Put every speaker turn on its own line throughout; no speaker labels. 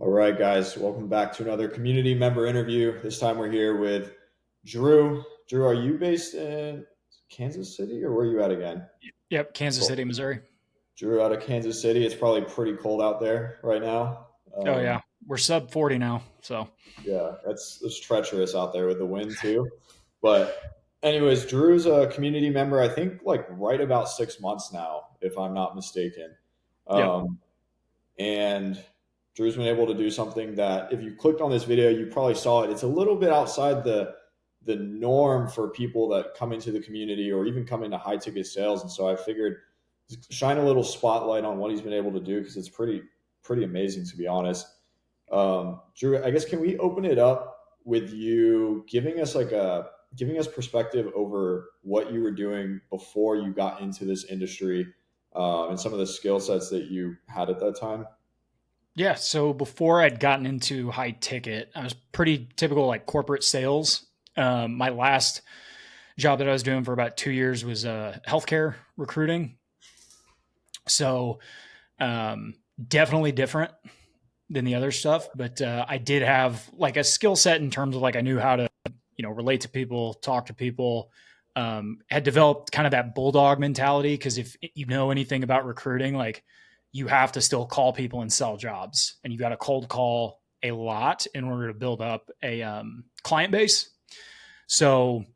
All right, guys, welcome back to another community member interview. This time we're here with Drew. Drew, are you based in Kansas City or where are you at again?
Yep, Kansas
Cool.
City, Missouri.
Drew out of Kansas City. It's probably pretty cold out there right now.
Oh yeah, we're sub 40 now. So
Yeah, it's treacherous out there with the wind too. But anyways, Drew's a community member, I think like right about 6 months now, if I'm not mistaken.
yep.
Um, and Drew's been able to do something that if you clicked on this video, you probably saw it. It's a little bit outside the norm for people that come into the community or even come into high ticket sales. And so I figured shine a little spotlight on what he's been able to do because it's pretty amazing to be honest. Drew, I guess can we open it up with you giving us perspective over what you were doing before you got into this industry and some of the skill sets that you had at that time?
Yeah, so before I'd gotten into high ticket, I was pretty typical like corporate sales. My last job that I was doing for about 2 years was healthcare recruiting. So um, definitely different than the other stuff, but I did have like a skill set in terms of like I knew how to relate to people, talk to people. Had developed kind of that bulldog mentality because if you know anything about recruiting, like you have to still call people and sell jobs, and you've got to cold call a lot in order to build up a client base. So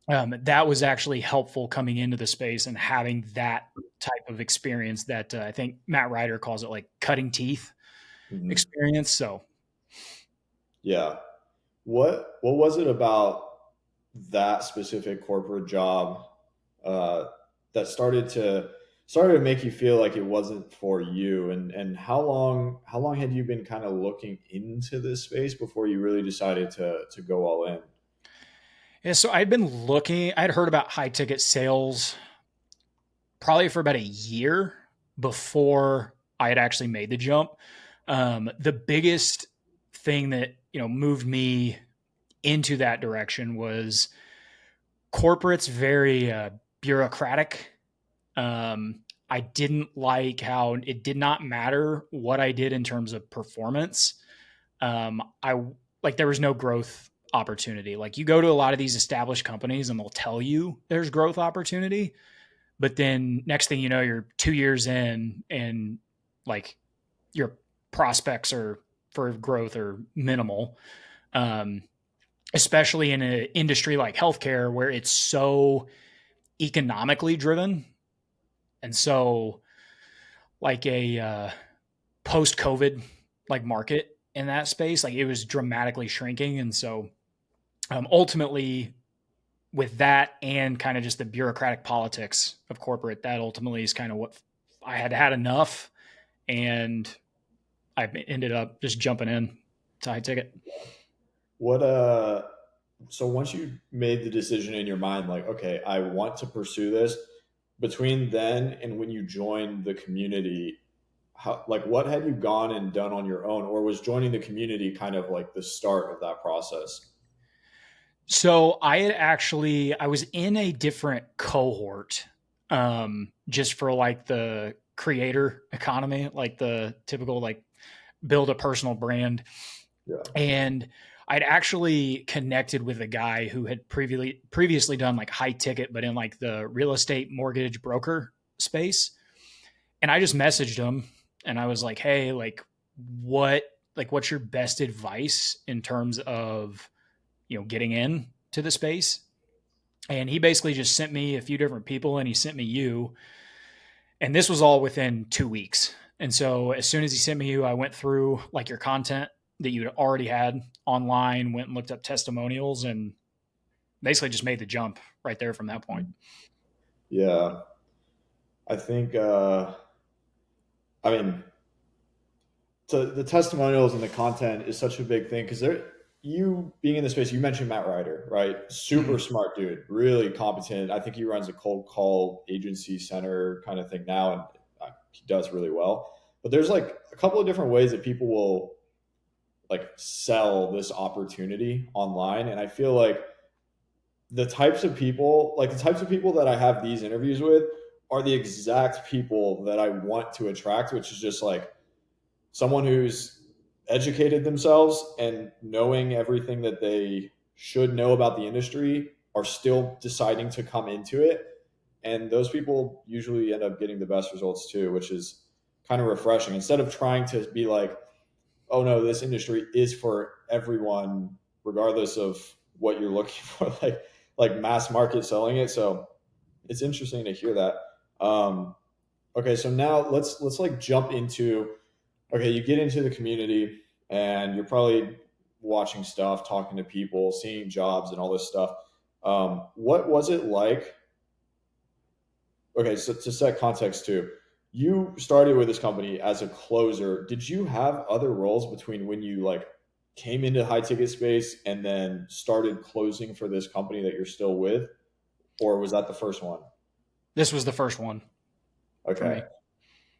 that was actually helpful coming into the space and having that type of experience that I think Matt Ryder calls it like cutting teeth
Mhm.
experience. So
Yeah. What was it about that specific corporate job uh, that started to make you feel like it wasn't for you? And how long had you been kind of looking into this space before you really decided to go all in?
yeah, so I'd been looking. I'd heard about high ticket sales probably for about a year before I had actually made the jump. The biggest thing that moved me into that direction was corporate's very bureaucratic. I didn't like how it did not matter what I did in terms of performance. I like there was no growth opportunity. Like you go to a lot of these established companies and they'll tell you there's growth opportunity, but then next thing you know, you're 2 years in and like your prospects are for growth are minimal. Um, Especially in an industry like healthcare where it's so economically driven. And so like a post COVID like market in that space, like it was dramatically shrinking. And so ultimately with that and kind of just the bureaucratic politics of corporate, that ultimately is kind of what I had had enough. And I ended up just jumping in to high ticket.
What so once you made the decision in your mind, like, okay, I want to pursue this, between then and when you joined the community, how like what had you gone and done on your own, or was joining the community kind of like the start of that process?
So I was in a different cohort, just for like the creator economy, like the typical like build a personal brand.
Yeah.
And I'd actually connected with a guy who had previously done like high ticket, but in like the real estate mortgage broker space. And I just messaged him and I was like, hey, what what's your best advice in terms of getting in to the space? And he basically just sent me a few different people and he sent me you. And this was all within 2 weeks. And so as soon as he sent me you, I went through like your content that you had already had online, went and looked up testimonials and basically just made the jump right there from that point.
Yeah. I think I mean the testimonials and the content is such a big thing because they're you being in the space. You mentioned Matt Ryder, right? Super
Mhm.
smart dude, really competent. I think he runs a cold call agency center kind of thing now, and he does really well. But there's like a couple of different ways that people will like sell this opportunity online, and I feel like the types of people that I have these interviews with are the exact people that I want to attract, which is just like someone who's educated themselves and knowing everything that they should know about the industry are still deciding to come into it. And those people usually end up getting the best results too, which is kind of refreshing. Instead of trying to be like, oh no, this industry is for everyone, regardless of what you're looking for, like mass market selling it. So it's interesting to hear that. Okay, so now let's like jump into, okay, you get into the community and you're probably watching stuff, talking to people, seeing jobs and all this stuff. What was it like? Okay, so to set context too, you started with this company as a closer. Did you have other roles between when you like came into high ticket space and then started closing for this company that you're still with, or was that the first one?
This was the first one for
Okay.
me.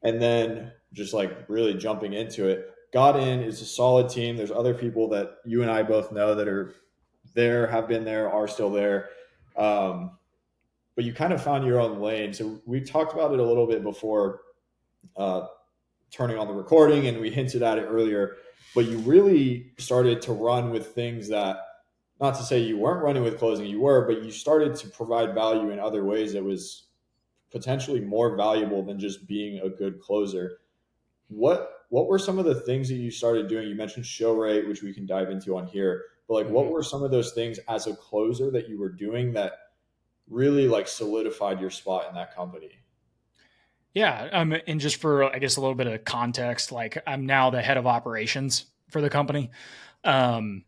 And then just like really jumping into it, got in, is a solid team. There's other people that you and I both know that are there, have been there, are still there. Um, but you kind of found your own lane. So we talked about it a little bit before uh, turning on the recording, and we hinted at it earlier. But you really started to run with things that, not to say you weren't running with closing, you were, but you started to provide value in other ways that was potentially more valuable than just being a good closer. What were some of the things that you started doing? You mentioned show rate, which we can dive into on here, but like what
Mm-hmm.
were some of those things as a closer that you were doing that really like solidified your spot in that company?
Yeah, and just for I guess a little bit of context, like I'm now the head of operations for the company. Um,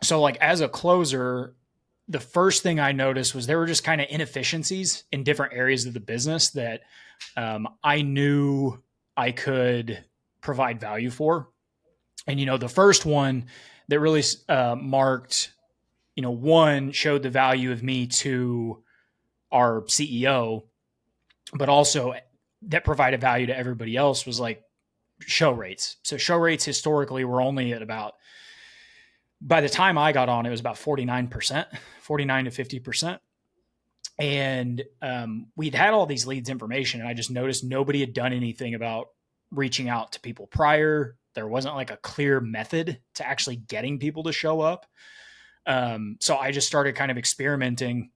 so like as a closer, the first thing I noticed was there were just kind of inefficiencies in different areas of the business that I knew I could provide value for. And the first one that really marked, one showed the value of me to our CEO, but also that provided value to everybody else was like show rates. So show rates historically were only at about, by the time I got on, it was about 49%, 49 to 50%. And we'd had all these leads information, and I just noticed nobody had done anything about reaching out to people prior. There wasn't like a clear method to actually getting people to show up. So I just started kind of experimenting.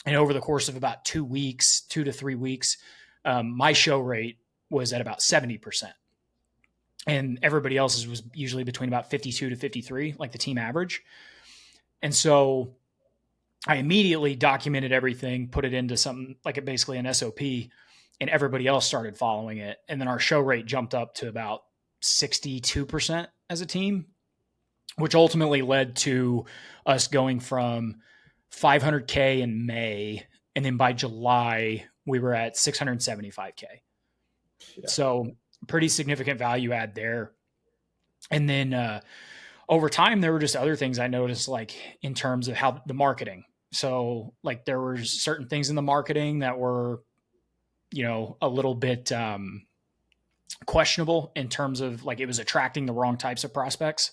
And over the course of about 2 weeks, 2 to 3 weeks, my show rate was at about 70%. And everybody else's was usually between about 52 to 53, like the team average. And so I immediately documented everything, put it into something like basically an SOP, and everybody else started following it. And then our show rate jumped up to about 62% as a team, which ultimately led to us going from 500K in May. And then by July, we were at 675K.
Yeah.
So pretty significant value add there. And then over time, there were just other things I noticed, like in terms of how the marketing. So like there were certain things in the marketing that were, a little bit questionable in terms of like it was attracting the wrong types of prospects.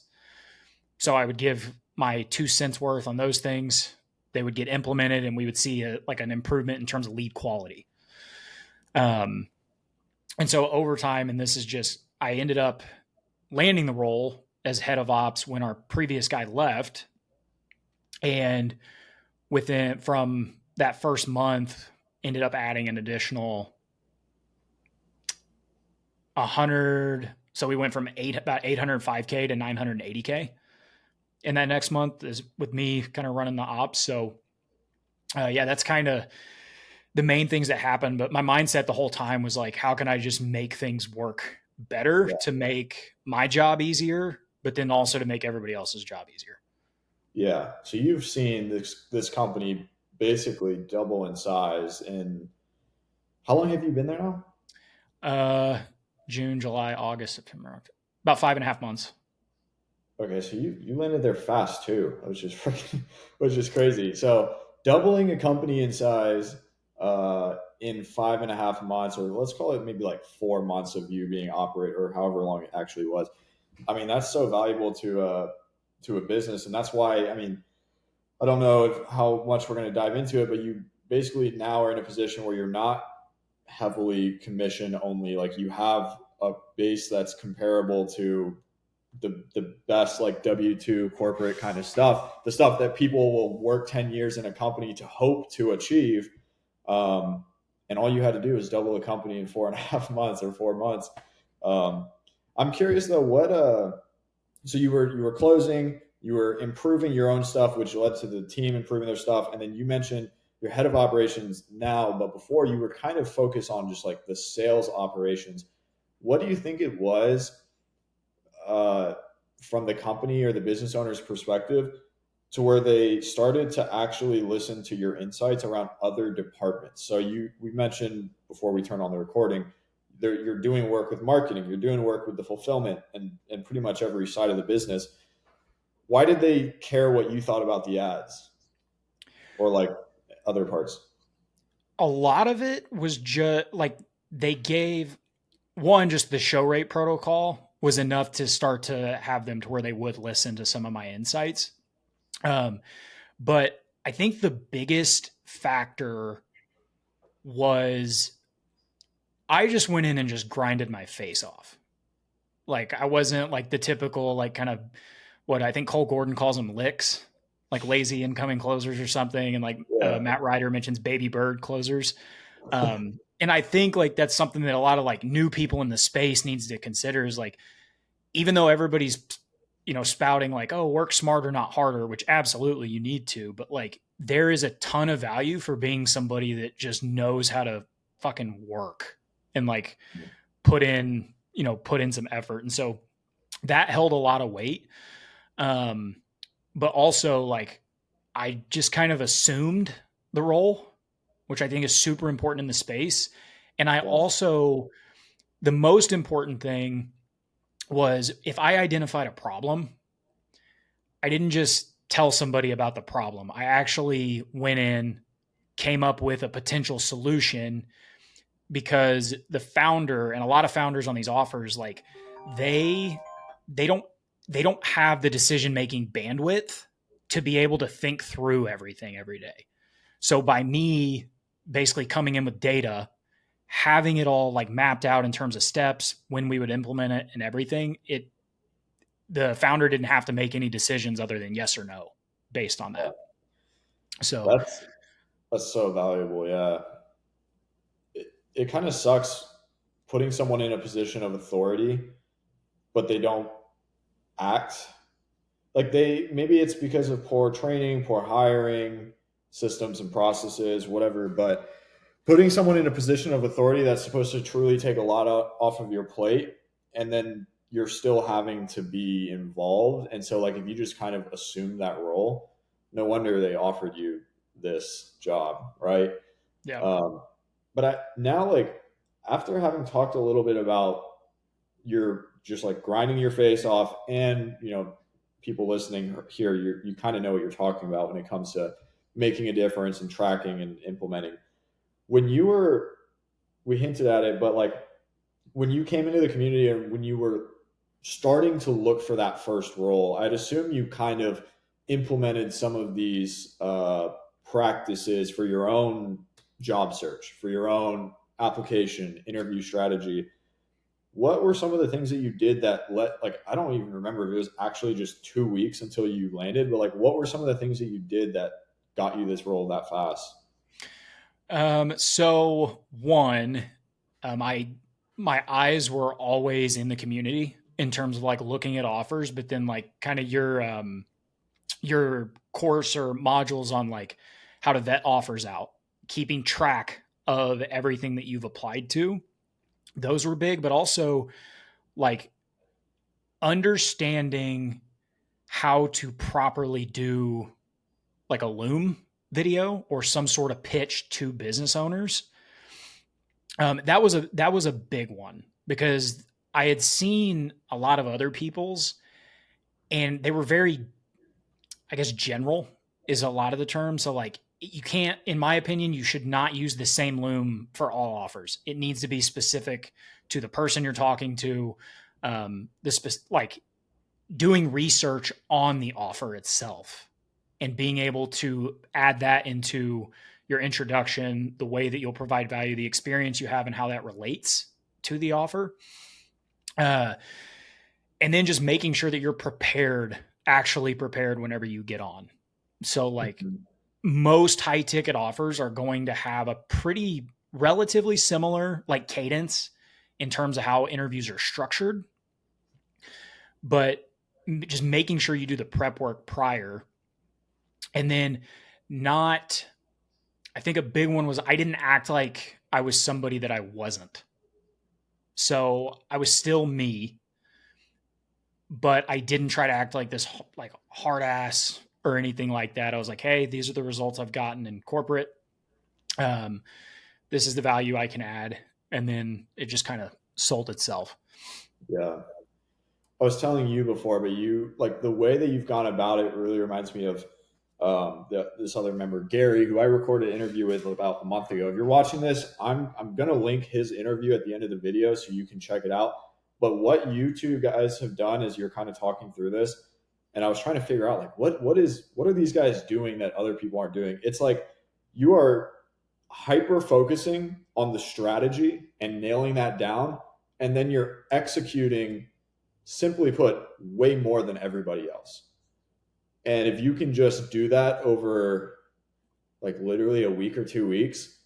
So I would give my 2 cents worth on those things. They would get implemented, and we would see like an improvement in terms of lead quality. Um, and so over time, and this is just, I ended up landing the role as head of ops when our previous guy left. And within from that first month, ended up adding an additional 100. So we went from about 805K to 980K. And that next month is with me kind of running the ops. So yeah, that's kind of the main things that happened. But my mindset the whole time was like, how can I just make things work better
Yeah.
to make my job easier, but then also to make everybody else's job easier?
Yeah. So you've seen this company basically double in size. And how long have you been there now?
Uh, June, July, August, September, about 5.5 months.
Okay, so you landed there fast too, which is freaking, which is crazy. So doubling a company in size in 5.5 months, or let's call it maybe like 4 months of you being operate, or however long it actually was. I mean, that's so valuable to a business, and that's why. I mean, I don't know how much we're going to dive into it, but you basically now are in a position where you're not heavily commission only. Like you have a base that's comparable to the best like W-2 corporate kind of stuff, the stuff that people will work 10 years in a company to hope to achieve. Um, and all you had to do is double the company in 4.5 months or 4 months. Um, I'm curious though, so you were closing, you were improving your own stuff, which led to the team improving their stuff. And then you mentioned you're head of operations now, but before you were kind of focused on just like the sales operations. What do you think it was uh, from the company or the business owner's perspective to where they started to actually listen to your insights around other departments? So we mentioned before we turn on the recording, you're doing work with marketing, you're doing work with the fulfillment and pretty much every side of the business. Why did they care what you thought about the ads or like other parts?
A lot of it was just like they gave one, just the show rate protocol was enough to start to have them to where they would listen to some of my insights. Um, but I think the biggest factor was I just went in and just grinded my face off. Like I wasn't like the typical like kind of what I think Cole Gordon calls them licks, like lazy incoming closers or something, and like
Yeah.
Matt Ryder mentions baby bird closers. And I think like that's something that a lot of like new people in the space needs to consider is like even though everybody's spouting like oh work smarter not harder, which absolutely you need to, but like there is a ton of value for being somebody that just knows how to fucking work and like put in some effort. And so that held a lot of weight. um but also like I just kind of assumed the role, which I think is super important in the space. And I
Yeah.
also, the most important thing was if I identified a problem, I didn't just tell somebody about the problem. I actually went in, came up with a potential solution because the founder and a lot of founders on these offers, like they they don't they don't have the decision making bandwidth to be able to think through everything every day. So by me basically coming in with data, having it all like mapped out in terms of steps, when we would implement it and everything, the founder didn't have to make any decisions other than yes or no based on
Yeah.
that. So
That's that's so valuable. Yeah. It kind of sucks putting someone in a position of authority, but they don't act like they, maybe it's because of poor training, poor hiring, systems and processes, whatever. But putting someone in a position of authority that's supposed to truly take a lot off of your plate, and then you're still having to be involved. And so, like, if you just kind of assume that role, no wonder they offered you this job, right?
yeah.
Um, but now, like, after having talked a little bit about you're just like grinding your face off, and people listening here, you kind of know what you're talking about when it comes to making a difference and tracking and implementing. When you were, we hinted at it, but like when you came into the community and when you were starting to look for that first role, I'd assume you kind of implemented some of these practices for your own job search, for your own application interview strategy. What were some of the things that you did that let, like, I don't even remember if it was actually just 2 weeks until you landed, but like what were some of the things that you did that got you this role that fast?
So one, I my eyes were always in the community in terms of like looking at offers, but then like kind of your course or modules on like how to vet offers out, keeping track of everything that you've applied to. Those were big, but also like understanding how to properly do like a Loom video or some sort of pitch to business owners. That was a big one because I had seen a lot of other people's and they were very, I guess, general is a lot of the term. So like you can't, in my opinion, you should not use the same loom for all offers. It needs to be specific to the person you're talking to. Like doing research on the offer itself and being able to add that into your introduction, the way that you'll provide value, the experience you have, and how that relates to the offer. Uh, and then just making sure that you're prepared, actually prepared whenever you get on. So like
Mhm.
most high ticket offers are going to have a pretty relatively similar like cadence in terms of how interviews are structured, but just making sure you do the prep work prior, and then not, I think a big one was I didn't act like I was somebody that I wasn't. So I was still me, but I didn't try to act like this like hard ass or anything like that. I was like, hey, these are the results I've gotten in corporate. Um, this is the value I can add, and then it just kind of sold itself.
Yeah. I was telling you before, but you like the way that you've gone about it really reminds me of this other member, Gary, who I recorded an interview with about a month ago. If you're watching this, I'm gonna link his interview at the end of the video so you can check it out. But what you two guys have done is you're kind of talking through this, and I was trying to figure out like what are these guys doing that other people aren't doing? It's like you are hyper focusing on the strategy and nailing that down, and then you're executing, simply put, way more than everybody else. And if you can just do that over like literally a week or 2 weeks,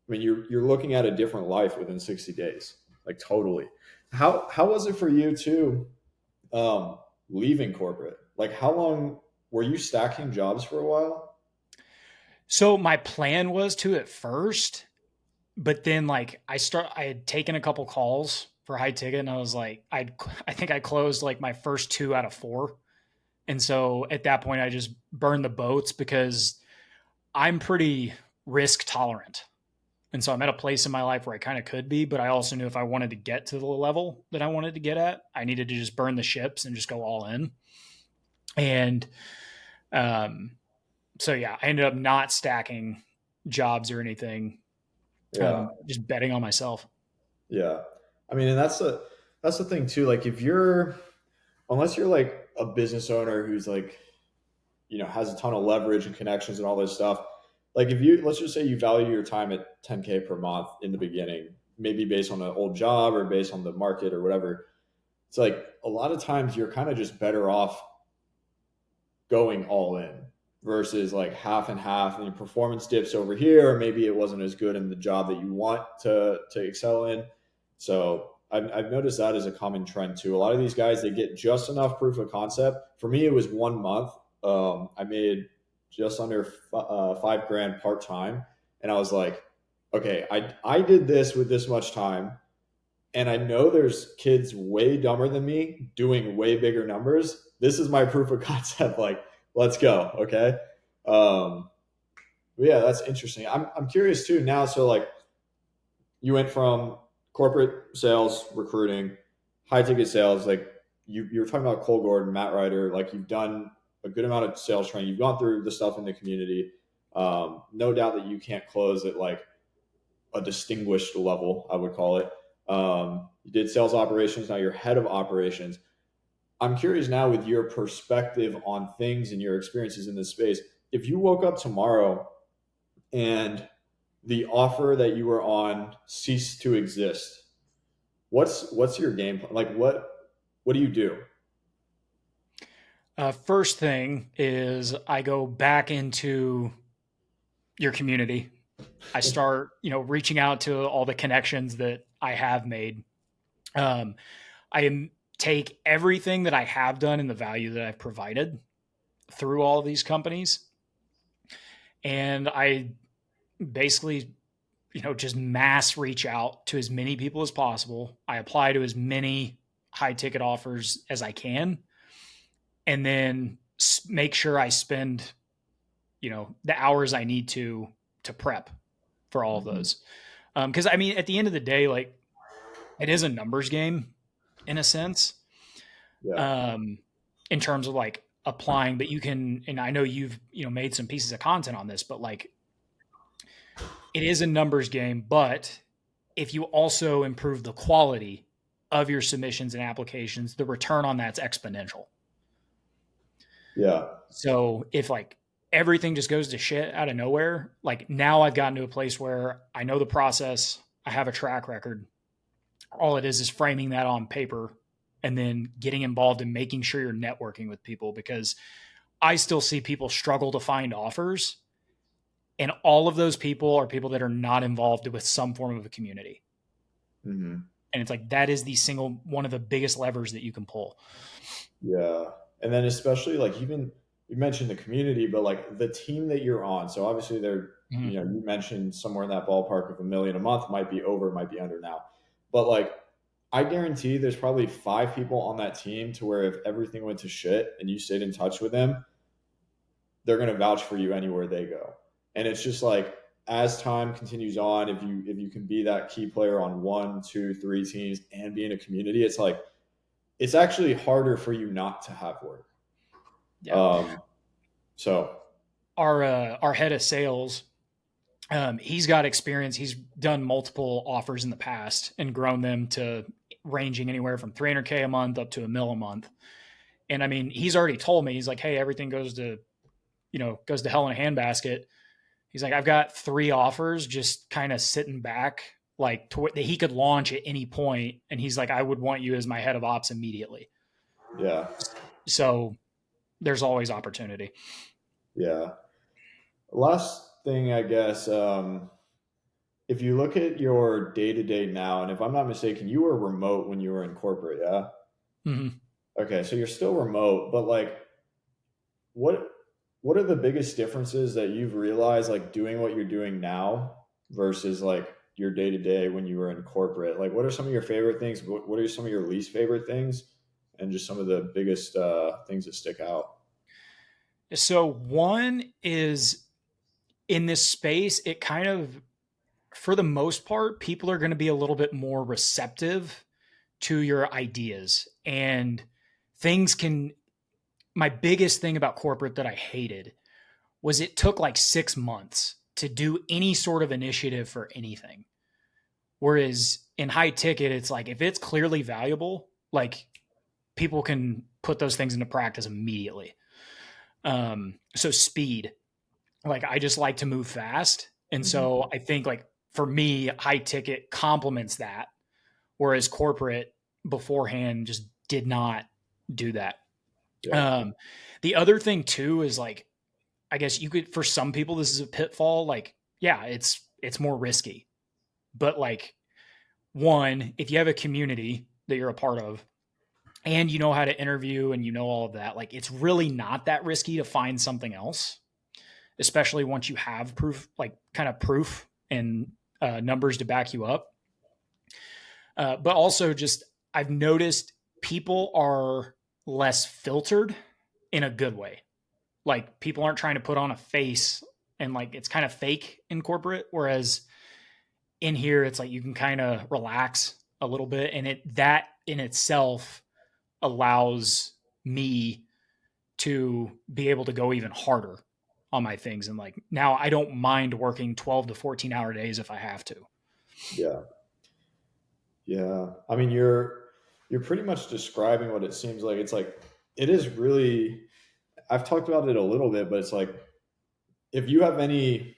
I mean, you're looking at a different life within 60 days, like totally. How was it for you too, um, leaving corporate? Like, how long were you stacking jobs for a while?
So my plan was to at first, but then like I had taken a couple calls for high ticket, and I was like, I think I closed like my first two out of four. And so at that point I just burned the boats because I'm pretty risk tolerant. And so I'm at a place in my life where I kind of could be, but I also knew if I wanted to get to the level that I wanted to get at, I needed to just burn the ships and just go all in. And um, so yeah, I ended up not stacking jobs or anything,
Yeah,
just betting on myself.
yeah. I mean, and that's the thing too. Like, if you're unless you're like a business owner who's like, has a ton of leverage and connections and all this stuff. Like, if you, let's just say you value your time at 10K per month in the beginning, maybe based on an old job or based on the market or whatever, it's like a lot of times you're kind of just better off going all in versus like half and half, and your performance dips over here, or maybe it wasn't as good in the job that you want to excel in. So I've noticed that as a common trend too. A lot of these guys, they get just enough proof of concept. For me, it was 1 month. I made just under 5 grand part time, and I was like, okay, I did this with this much time, and I know there's kids way dumber than me doing way bigger numbers. This is my proof of concept. Like, let's go. Okay. Um, but yeah, that's interesting. I'm curious too now. So like, you went from corporate sales, recruiting, high ticket sales. Like, you were talking about Cole Gordon, Matt Ryder. Like, you've done a good amount of sales training. You've gone through the stuff in the community. No doubt that you can't close at like a distinguished level, I would call it. You did sales operations. Now you're head of operations. I'm curious now, with your perspective on things and your experiences in this space, if you woke up tomorrow and the offer that you were on ceased to exist, what's your game plan? Like, what do you do?
First thing is I go back into your community. I start, reaching out to all the connections that I have made. Um, take everything that I have done and the value that I've provided through all of these companies, and I basically, just mass reach out to as many people as possible. I apply to as many high ticket offers as I can, and then make sure I spend, the hours I need to prep for all of
Mhm.
those. Because I mean, at the end of the day, like it is a numbers game in a sense,
Yeah,
um, in terms of like applying. But you can, and I know you've made some pieces of content on this, but like it is a numbers game. But if you also improve the quality of your submissions and applications, the return on that's exponential.
yeah,
So if like everything just goes to shit out of nowhere, like now I've gotten to a place where I know the process, I have a track record. All it is framing that on paper and then getting involved and making sure you're networking with people, because I still see people struggle to find offers. And all of those people are people that are not involved with some form of a community.
Hmm.
And it's like that is the single one of the biggest levers that you can pull.
Yeah. And then especially like even you mentioned the community, but like the team that you're on. So obviously they're,
Mhm.
you mentioned somewhere in that ballpark of 1 million a month, might be over, might be under now. But like I guarantee there's probably 5 people on that team to where if everything went to shit and you stayed in touch with them, they're going to vouch for you anywhere they go. And it's just like as time continues on, if you can be that key player on 1, 2, 3 teams and be in a community, it's like it's actually harder for you not to have work.
Yeah.
Um, so
Our head of sales, he's got experience. He's done multiple offers in the past and grown them to ranging anywhere from 300K a month up to a mil a month. And I mean, he's already told me, he's like, hey, everything goes to hell in a handbasket. He's like, I've got 3 offers just kind of sitting back, like that he could launch at any point. And he's like, I would want you as my head of ops immediately.
yeah,
So there's always opportunity.
yeah. Last thing, I guess, if you look at your day to day now, and if I'm not mistaken, you were remote when you were in corporate, yeah.
Mm-hmm.
Okay, so you're still remote, but like, what what are the biggest differences that you've realized, like doing what you're doing now versus like your day to day when you were in corporate? Like, what are some of your favorite things? What are some of your least favorite things? And just some of the biggest things that stick out.
So one is in this space, it kind of, for the most part, people are going to be a little bit more receptive to your ideas and things can. My biggest thing about corporate that I hated was it took like 6 months to do any sort of initiative for anything. Whereas in high ticket, it's like if it's clearly valuable, like people can put those things into practice immediately. So speed, like I just like to move fast. And
Hmm.
so I think like for me, high ticket complements that, whereas corporate beforehand just did not do that.
Yeah.
Um, the other thing too is like, I guess you could, for some people, this is a pitfall. Like, yeah, it's more risky, but like one, if you have a community that you're a part of and you know how to interview and you know all of that, like it's really not that risky to find something else, especially once you have proof, like kind of proof and numbers to back you up. But also, just I've noticed people are less filtered in a good way. Like people aren't trying to put on a face and like it's kind of fake in corporate, whereas in here it's like you can kind of relax a little bit, and it that in itself allows me to be able to go even harder on my things. And like now I don't mind working 12 to 14-hour days if I have to.
Yeah. Yeah. I mean, you're pretty much describing what it seems like. It's like it is really. I've talked about it a little bit, but it's like if you have any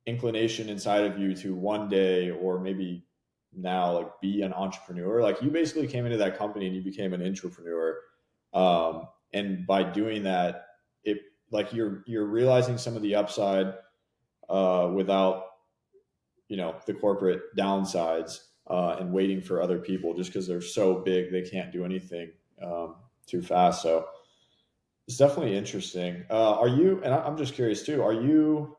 inclination inside of you to one day or maybe now like be an entrepreneur, like you basically came into that company and you became an entrepreneur. And by doing that, it like you're realizing some of the upside without the corporate downsides and waiting for other people just because they're so big they can't do anything too fast. So it's definitely interesting. Are you? And I'm just curious too. Are you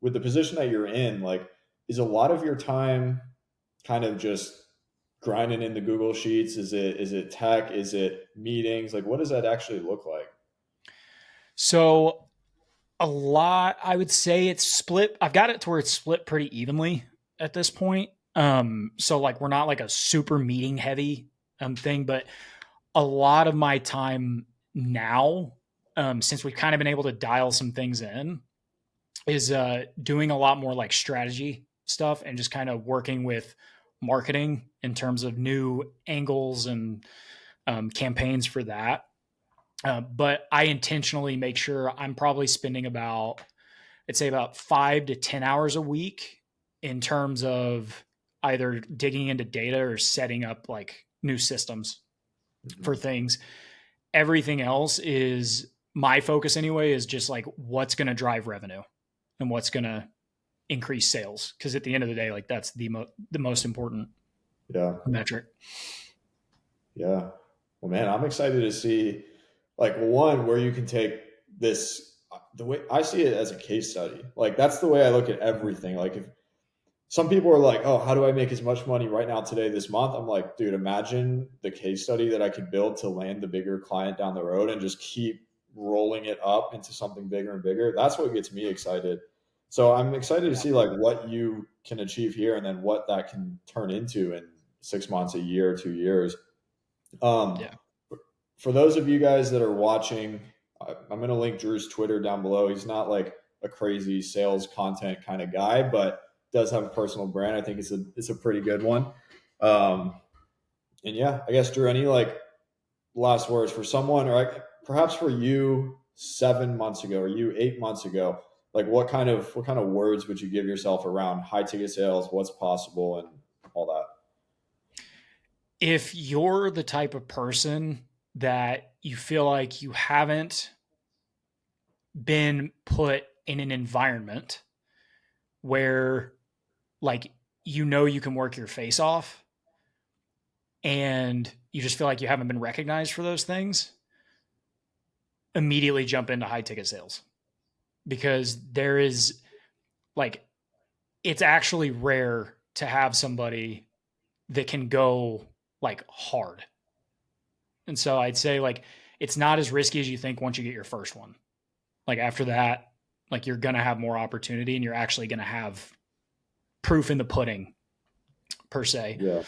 with the position that you're in? Like, is a lot of your time kind of just grinding in the Google Sheets? Is it tech? Is it meetings? Like, what does that actually look like?
So a lot, I would say it's split. I've got it to where it's split pretty evenly at this point. So like we're not like a super meeting heavy thing, but a lot of my time now, since we've kind of been able to dial some things in, is doing a lot more like strategy stuff and just kind of working with marketing in terms of new angles and campaigns for that. But I intentionally make sure I'm probably spending about, I'd say about 5 to 10 hours a week in terms of either digging into data or setting up like new systems.
Mm-hmm.
for things. Everything else is my focus anyway, is just like what's going to drive revenue and what's going to increase sales. Cause at the end of the day, like that's the most important
Yeah.
metric.
Yeah. Well, man, I'm excited to see, like, one, where you can take this. The way I see it as a case study, like that's the way I look at everything. Like, if some people are like, "Oh, how do I make as much money right now, today, this month?" I'm like, dude, imagine the case study that I could build to land the bigger client down the road and just keep rolling it up into something bigger and bigger. That's what gets me excited. So I'm excited to
Yeah.
see like what you can achieve here and then what that can turn into in 6 months, a year, 2 years. Um,
Yeah.
for those of you guys that are watching, I'm going to link Drew's Twitter down below. He's not like a crazy sales content kind of guy, but does have a personal brand. I think it's a pretty good one. Um, and yeah, I guess Drew, any like last words for someone, or like, perhaps for you 7 months ago, or you 8 months ago, like what kind of words would you give yourself around high ticket sales, what's possible, and all that?
If you're the type of person that you feel like you haven't been put in an environment where like you can work your face off and you just feel like you haven't been recognized for those things, immediately jump into high ticket sales, because there is like it's actually rare to have somebody that can go like hard. And so I'd say like it's not as risky as you think once you get your first one. Like after that, like you're going to have more opportunity and you're actually going to have proof in the pudding per se.
Yeah.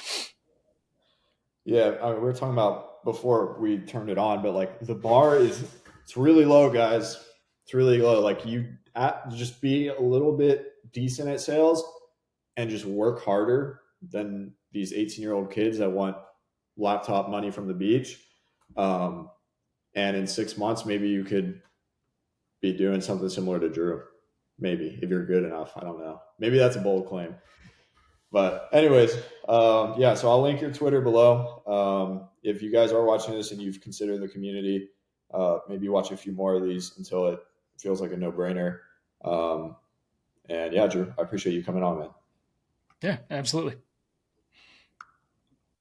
Yeah, I mean, we were talking about before we turned it on, but like the bar it's really low, guys. It's really low. Like just be a little bit decent at sales and just work harder than these 18-year-old kids that want laptop money from the beach. Um, and in 6 months, maybe you could be doing something similar to Drew. Maybe if you're good enough. I don't know. Maybe that's a bold claim. But anyways, yeah. So I'll link your Twitter below. If you guys are watching this and you've considered the community, maybe watch a few more of these until it feels like a no-brainer. And yeah, Drew, I appreciate you coming on, man.
Yeah, absolutely.